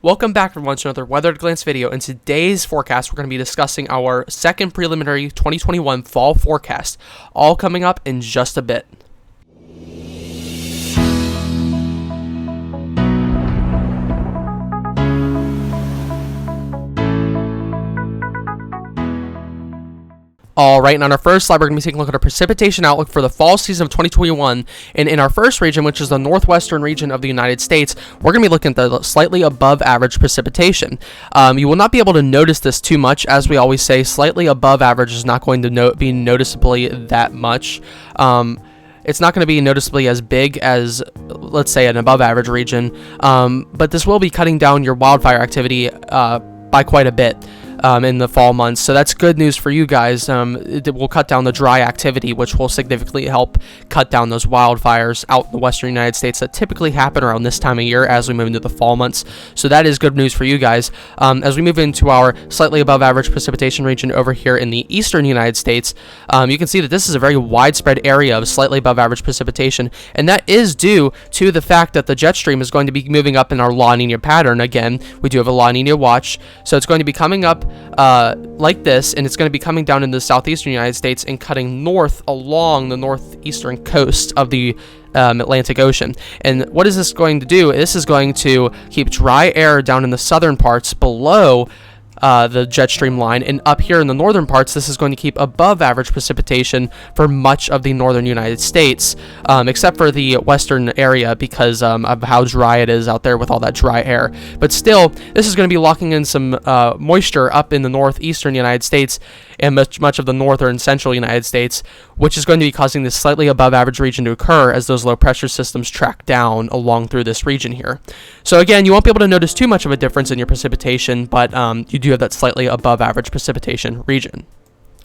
Welcome back everyone to another Weather at a Glance video. In today's forecast, we're going to be discussing our second preliminary 2021 fall forecast, all coming up in just a bit. Alright, and on our first slide, we're going to be taking a look at our precipitation outlook for the fall season of 2021. And in our first region, which is the northwestern region of the United States, we're going to be looking at the slightly above average precipitation. You will not be able to notice this too much. As we always say, slightly above average is not going to be noticeably that much. It's not going to be noticeably as big as, let's say, an above average region. But this will be cutting down your wildfire activity by quite a bit. In the fall months, so that's good news for you guys. It will cut down the dry activity, which will significantly help cut down those wildfires out in the western United States that typically happen around this time of year as we move into the fall months. So that is good news for you guys. As we move into our slightly above average precipitation region over here in the eastern United States, you can see that this is a very widespread area of slightly above average precipitation, and that is due to the fact that the jet stream is going to be moving up in our La Nina pattern. Again, we do have a La Nina watch, so it's going to be coming up like this, and it's going to be coming down into the southeastern United States and cutting north along the northeastern coast of the Atlantic Ocean. And what is this going to do? This is going to keep dry air down in the southern parts below the jet stream line, and up here in the northern parts, this is going to keep above average precipitation for much of the northern United States, except for the western area because of how dry it is out there with all that dry air. But still, this is going to be locking in some moisture up in the northeastern United States and much of the northern central United States, which is going to be causing this slightly above average region to occur as those low pressure systems track down along through this region here. So again, you won't be able to notice too much of a difference in your precipitation, but you do have that slightly above average precipitation region.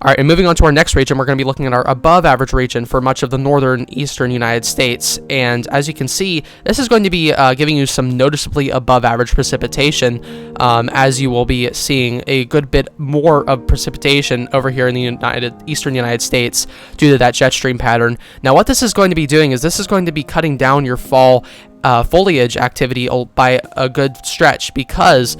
All right, and moving on to our next region, we're going to be looking at our above average region for much of the northern eastern United States. And as you can see, this is going to be giving you some noticeably above average precipitation, as you will be seeing a good bit more of precipitation over here in the eastern United States due to that jet stream pattern. Now, what this is going to be doing is this is going to be cutting down your fall foliage activity by a good stretch, because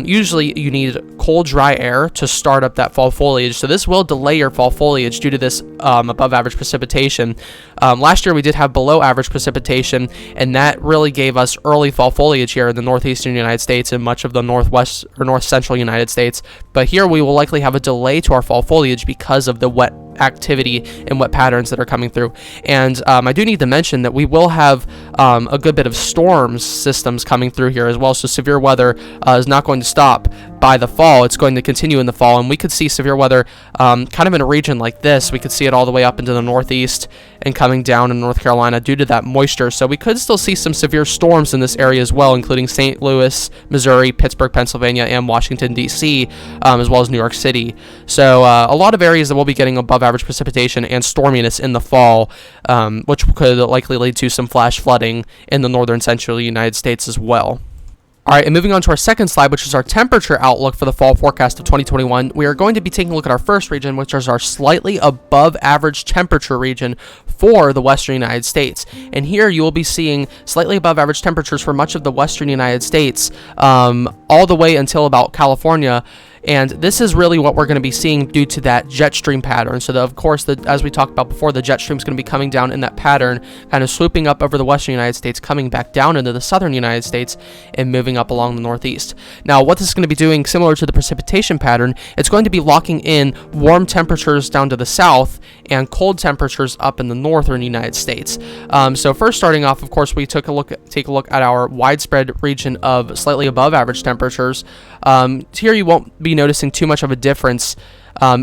usually you need cold, dry air to start up that fall foliage. So this will delay your fall foliage due to this above average precipitation. Last year we did have below average precipitation, and that really gave us early fall foliage here in the northeastern United States and much of the northwest or north central United States. But here we will likely have a delay to our fall foliage because of the wet activity and wet patterns that are coming through. And I do need to mention that we will have a good bit of storms systems coming through here as well. So severe weather is not going to stop by the fall. It's going to continue in the fall, and we could see severe weather kind of in a region like this. We could see it all the way up into the northeast and coming down in North Carolina due to that moisture. So we could still see some severe storms in this area as well, including St. Louis, Missouri, Pittsburgh, Pennsylvania, and Washington, D.C., as well as New York City. So a lot of areas that will be getting above average precipitation and storminess in the fall, which could likely lead to some flash flooding in the northern central United States as well. All right, and moving on to our second slide, which is our temperature outlook for the fall forecast of 2021, we are going to be taking a look at our first region, which is our slightly above average temperature region for the western United States. And here you will be seeing slightly above average temperatures for much of the western United States, all the way until about California. And this is really what we're going to be seeing due to that jet stream pattern. So, of course, as we talked about before, the jet stream is going to be coming down in that pattern, kind of swooping up over the western United States, coming back down into the southern United States, and moving up along the northeast. Now, what this is going to be doing, similar to the precipitation pattern, it's going to be locking in warm temperatures down to the south and cold temperatures up in the northern United States. So first starting off, of course, we take a look at our widespread region of slightly above average temperatures. Here you won't be noticing too much of a difference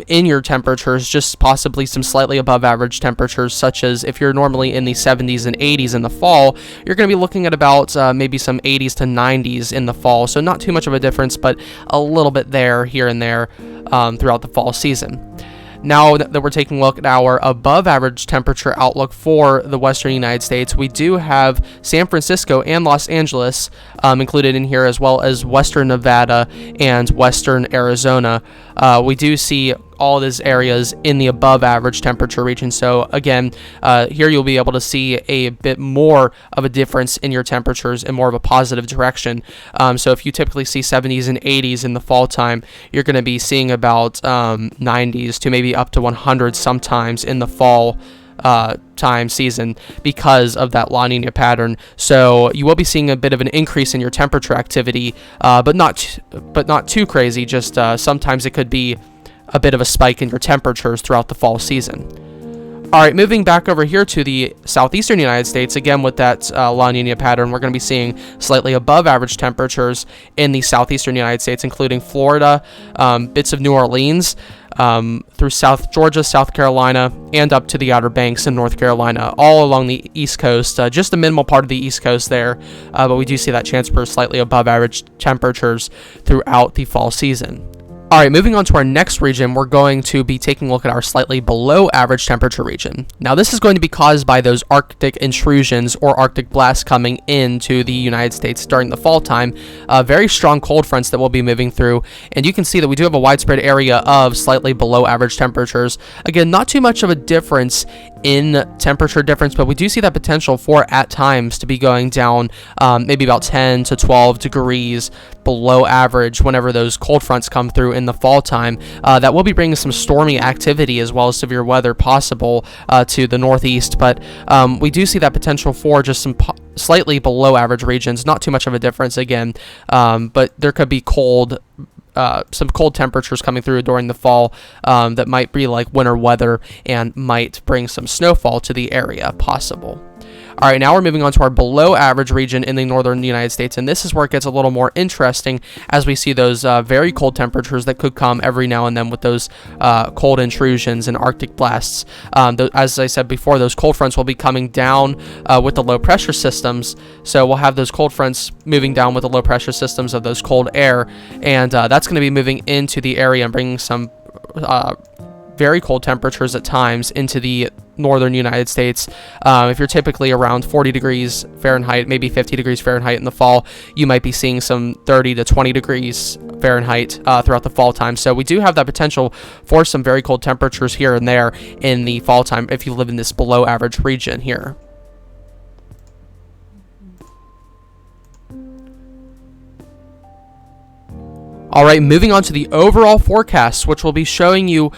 in your temperatures, just possibly some slightly above average temperatures, such as if you're normally in the 70s and 80s in the fall, you're going to be looking at about maybe some 80s to 90s in the fall. So not too much of a difference, but a little bit there, here and there throughout the fall season. Now that we're taking a look at our above average temperature outlook for the western United States, we do have San Francisco and Los Angeles included in here, as well as western Nevada and western Arizona. We do see all of these areas in the above average temperature region. So again, here you'll be able to see a bit more of a difference in your temperatures in more of a positive direction. So if you typically see 70s and 80s in the fall time, you're going to be seeing about 90s to maybe up to 100 sometimes in the fall time season because of that La Nina pattern. So you will be seeing a bit of an increase in your temperature activity, but not too crazy. Just sometimes it could be a bit of a spike in your temperatures throughout the fall season. All right, moving back over here to the southeastern United States, again with that La Nina pattern, we're going to be seeing slightly above average temperatures in the southeastern United States, including Florida, bits of New Orleans, through South Georgia, South Carolina, and up to the Outer Banks in North Carolina, all along the East Coast, just the minimal part of the East Coast there, but we do see that chance for slightly above average temperatures throughout the fall season. All right, moving on to our next region, we're going to be taking a look at our slightly below average temperature region. Now, this is going to be caused by those Arctic intrusions or Arctic blasts coming into the United States during the fall time. Very strong cold fronts that we'll be moving through, and you can see that we do have a widespread area of slightly below average temperatures. Again, not too much of a difference in temperature difference, but we do see that potential for at times to be going down maybe about 10 to 12 degrees below average whenever those cold fronts come through in the fall time. That will be bringing some stormy activity as well as severe weather possible to the northeast, but we do see that potential for just some slightly below average regions, not too much of a difference again, but there could be some cold temperatures coming through during the fall that might be like winter weather and might bring some snowfall to the area possible. All right, now we're moving on to our below average region in the northern United States, and this is where it gets a little more interesting as we see those very cold temperatures that could come every now and then with those cold intrusions and Arctic blasts. As I said before, those cold fronts will be coming down with the low pressure systems, so we'll have those cold fronts moving down with the low pressure systems of those cold air, and that's going to be moving into the area and bringing some very cold temperatures at times into the northern United States. If you're typically around 40 degrees Fahrenheit, maybe 50 degrees Fahrenheit in the fall, you might be seeing some 30 to 20 degrees Fahrenheit throughout the fall time. So we do have that potential for some very cold temperatures here and there in the fall time if you live in this below average region here. All right, moving on to the overall forecast, which will be showing you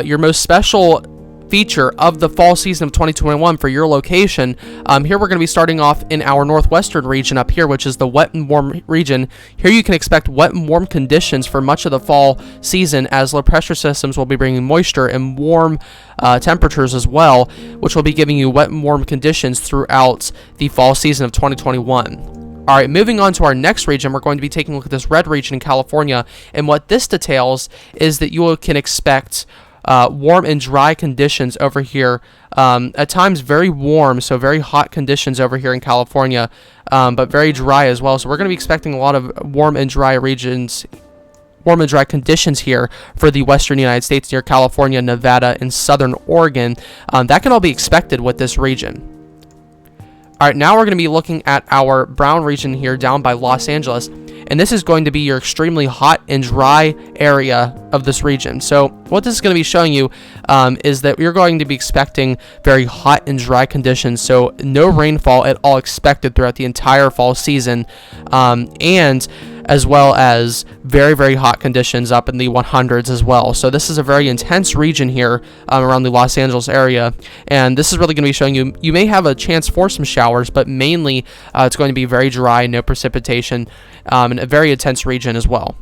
your most special feature of the fall season of 2021 for your location. Here we're going to be starting off in our northwestern region up here, which is the wet and warm region. Here you can expect wet and warm conditions for much of the fall season, as low pressure systems will be bringing moisture and warm temperatures as well, which will be giving you wet and warm conditions throughout the fall season of 2021. All right, moving on to our next region, we're going to be taking a look at this red region in California, and what this details is that you can expect warm and dry conditions over here, at times very warm, so very hot conditions over here in California, but very dry as well. So we're going to be expecting a lot of warm and dry conditions here for the western United States near California, Nevada, and southern Oregon. That can all be expected with this region. All right, now we're going to be looking at our brown region here down by Los Angeles, and this is going to be your extremely hot and dry area of this region. So what this is going to be showing you is that you're going to be expecting very hot and dry conditions, so no rainfall at all expected throughout the entire fall season, and as well as very, very hot conditions up in the 100s as well. So this is a very intense region here around the Los Angeles area, and this is really going to be showing you may have a chance for some showers, but mainly it's going to be very dry, no precipitation, and a very intense region as well.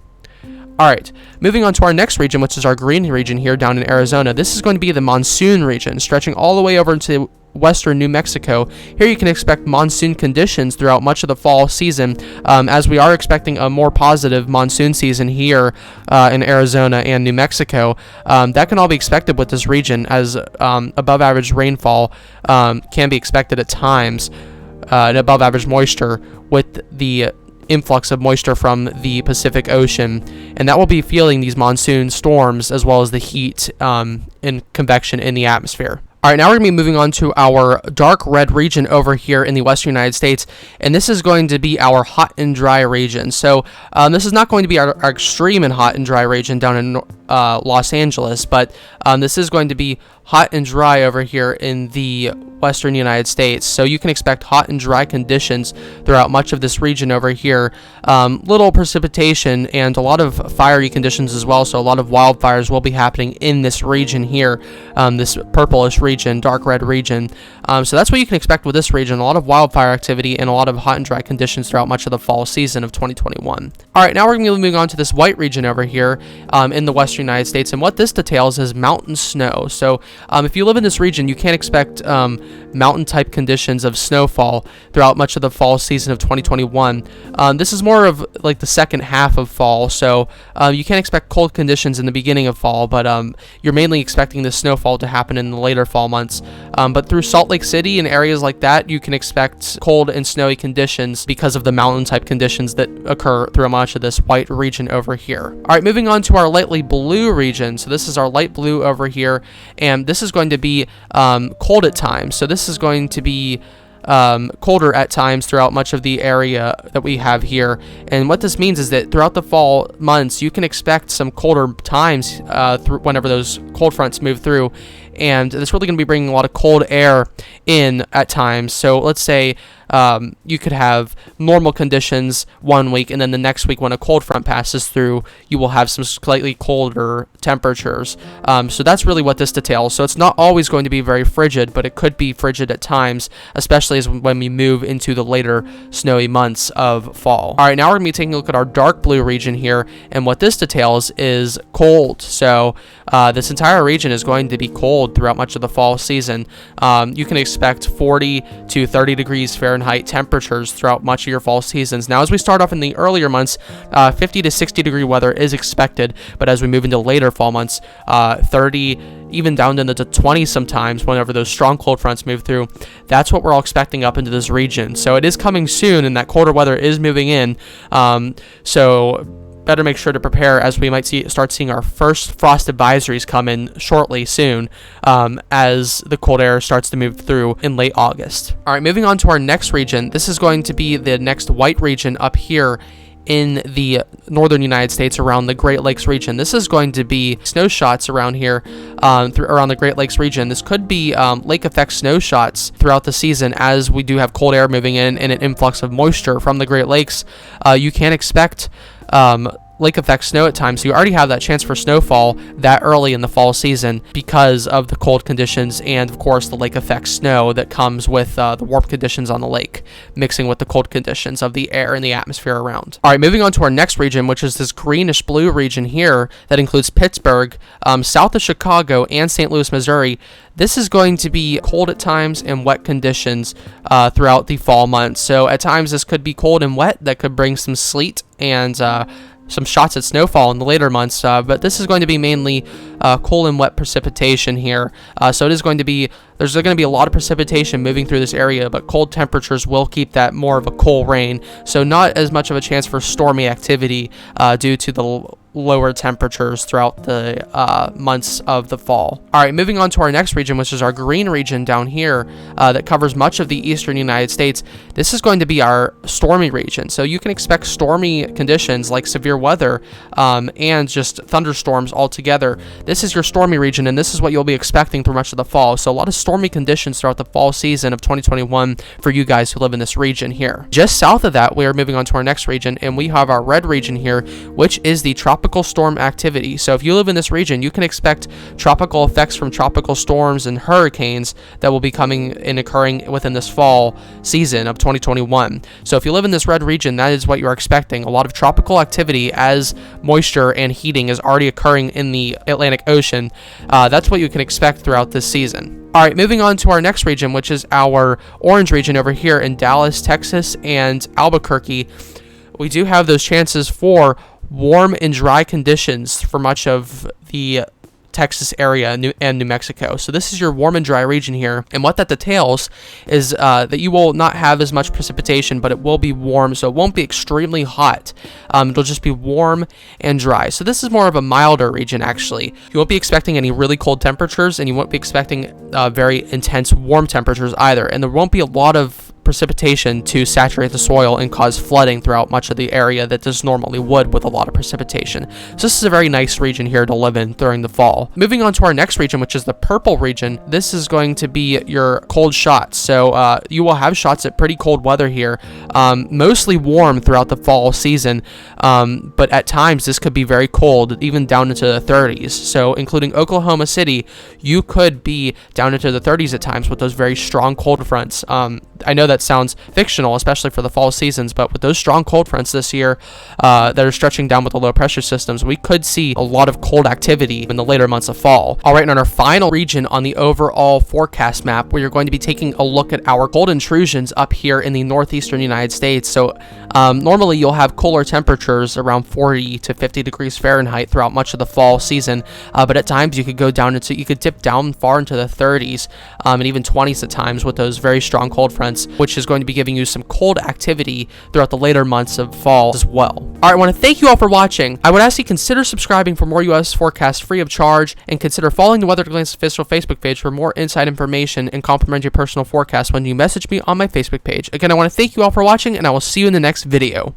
All right, moving on to our next region, which is our green region here down in Arizona. This is going to be the monsoon region, stretching all the way over into western New Mexico. Here you can expect monsoon conditions throughout much of the fall season, as we are expecting a more positive monsoon season here in Arizona and New Mexico. That can all be expected with this region, as above average rainfall can be expected at times, and above average moisture with the influx of moisture from the Pacific Ocean, and that will be fueling these monsoon storms as well as the heat and convection in the atmosphere. All right, now we're going to be moving on to our dark red region over here in the western United States, and this is going to be our hot and dry region. So this is not going to be our extreme and hot and dry region down in Los Angeles, but this is going to be hot and dry over here in the western United States. So you can expect hot and dry conditions throughout much of this region over here. Little precipitation and a lot of fiery conditions as well. So a lot of wildfires will be happening in this region here, this purplish region, dark red region. So that's what you can expect with this region. A lot of wildfire activity and a lot of hot and dry conditions throughout much of the fall season of 2021. All right, now we're going to be moving on to this white region over here in the western United States. And what this details is mountain snow. So if you live in this region, you can't expect mountain type conditions of snowfall throughout much of the fall season of 2021. This is more of like the second half of fall, so you can't expect cold conditions in the beginning of fall, but you're mainly expecting the snowfall to happen in the later fall months. But through Salt Lake City and areas like that, you can expect cold and snowy conditions because of the mountain type conditions that occur through much of this white region over here. All right, moving on to our lightly blue region. So this is our light blue over here, and this is going to be cold at times. So this is going to be colder at times throughout much of the area that we have here. And what this means is that throughout the fall months, you can expect some colder times whenever those cold fronts move through. And it's really going to be bringing a lot of cold air in at times. So let's say you could have normal conditions one week, and then the next week when a cold front passes through, you will have some slightly colder temperatures. So that's really what this details. So it's not always going to be very frigid, but it could be frigid at times, especially as when we move into the later snowy months of fall. All right, now we're going to be taking a look at our dark blue region here, and what this details is cold. So this entire region is going to be cold throughout much of the fall season. You can expect 40 to 30 degrees Fahrenheit temperatures throughout much of your fall seasons. Now, as we start off in the earlier months, 50 to 60 degree weather is expected, but as we move into later fall months, 30, even down into the 20s sometimes, whenever those strong cold fronts move through, that's what we're all expecting up into this region. So it is coming soon, and that colder weather is moving in. So better make sure to prepare, as we might start seeing our first frost advisories come in shortly soon, as the cold air starts to move through in late August. All right, moving on to our next region. This is going to be the next white region up here in the northern United States around the Great Lakes region. This is going to be snow shots around here, around the Great Lakes region. This could be lake effect snow shots throughout the season, as we do have cold air moving in and an influx of moisture from the Great Lakes. You can expect lake effect snow at times, so you already have that chance for snowfall that early in the fall season because of the cold conditions and, of course, the lake effect snow that comes with the warm conditions on the lake mixing with the cold conditions of the air and the atmosphere around. All right, moving on to our next region, which is this greenish blue region here that includes Pittsburgh, south of Chicago, and St. Louis, Missouri. This is going to be cold at times and wet conditions throughout the fall months. So at times this could be cold and wet. That could bring some sleet and some shots at snowfall in the later months, but this is going to be mainly cold and wet precipitation here. So it is going to be, there's going to be a lot of precipitation moving through this area, but cold temperatures will keep that more of a cool rain. So not as much of a chance for stormy activity due to the lower temperatures throughout the months of the fall. All right, moving on to our next region, which is our green region down here that covers much of the eastern United States. This is going to be our stormy region. So you can expect stormy conditions like severe weather and just thunderstorms altogether. This is your stormy region, and this is what you'll be expecting through much of the fall. So a lot of stormy conditions throughout the fall season of 2021 for you guys who live in this region here. Just south of that, we are moving on to our next region, and we have our red region here, which is the tropical storm activity. So if you live in this region, you can expect tropical effects from tropical storms and hurricanes that will be coming and occurring within this fall season of 2021. So if you live in this red region, that is what you're expecting. A lot of tropical activity as moisture and heating is already occurring in the Atlantic Ocean. That's what you can expect throughout this season. All right, moving on to our next region, which is our orange region over here in Dallas, Texas, and Albuquerque. We do have those chances for warm and dry conditions for much of the Texas area and New Mexico. So this is your warm and dry region here, and what that details is that you will not have as much precipitation, but it will be warm, so it won't be extremely hot. It'll just be warm and dry. So this is more of a milder region, actually. You won't be expecting any really cold temperatures, and you won't be expecting very intense warm temperatures either, and there won't be a lot of precipitation to saturate the soil and cause flooding throughout much of the area that this normally would with a lot of precipitation. So this is a very nice region here to live in during the fall. Moving on to our next region, which is the purple region. This is going to be your cold shots. So you will have shots at pretty cold weather here, mostly warm throughout the fall season, but at times this could be very cold, even down into the 30s. So including Oklahoma City, you could be down into the 30s at times with those very strong cold fronts. I know that sounds fictional, especially for the fall seasons, but with those strong cold fronts this year that are stretching down with the low pressure systems, we could see a lot of cold activity in the later months of fall. All right, and on our final region on the overall forecast map, where you're going to be taking a look at our cold intrusions up here in the northeastern United States. So normally you'll have cooler temperatures around 40 to 50 degrees Fahrenheit throughout much of the fall season, but at times you could dip down far into the 30s and even 20s at times with those very strong cold fronts, which is going to be giving you some cold activity throughout the later months of fall as well. All right, I want to thank you all for watching. I would ask you consider subscribing for more U.S. forecasts free of charge, and consider following the Weather at a Glance official Facebook page for more inside information and complimentary personal forecasts when you message me on my Facebook page. Again, I want to thank you all for watching, and I will see you in the next video.